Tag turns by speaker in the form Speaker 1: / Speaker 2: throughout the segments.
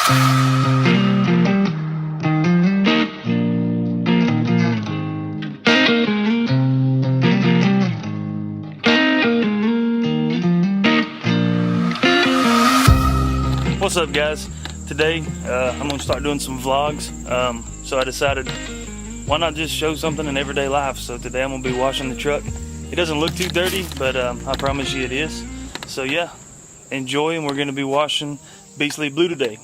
Speaker 1: What's up, guys? Today I'm gonna start doing some vlogs, so I decided why not just show something in everyday life. So today I'm gonna be washing the truck. It doesn't look too dirty, but I promise you it is. So yeah, enjoy, and we're gonna be washing Beastly Blue today.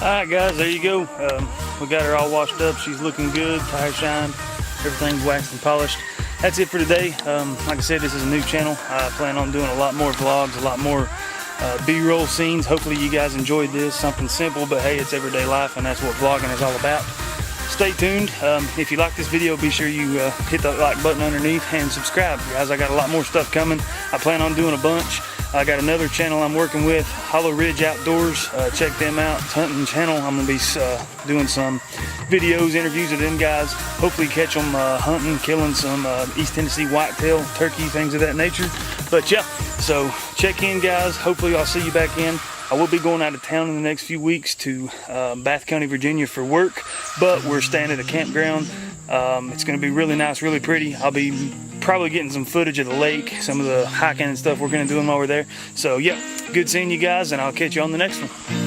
Speaker 1: Alright guys, there you go. We got her all washed up. She's looking good, tire shine, everything's waxed and polished. That's it for today. Like I said, this is a new channel. I plan on doing a lot more vlogs, a lot more B-roll scenes. Hopefully you guys enjoyed this. Something simple, but hey, it's everyday life, and that's what vlogging is all about. Stay tuned. If you like this video, be sure you hit that like button underneath and subscribe, guys. I got a lot more stuff coming. I plan on doing a bunch. I got another channel I'm working with, Hollow Ridge Outdoors. Check them out. It's a hunting channel. I'm gonna be doing some videos, interviews with them guys. Hopefully catch them hunting, killing some East Tennessee whitetail, turkey, things of that nature. But yeah, so check in, guys. Hopefully I'll see you back in. I will be going out of town in the next few weeks to Bath County, Virginia for work, but we're staying at a campground. It's going to be really nice, really pretty. I'll be probably getting some footage of the lake, some of the hiking and stuff we're going to do while we're there. So yeah, good seeing you guys, and I'll catch you on the next one.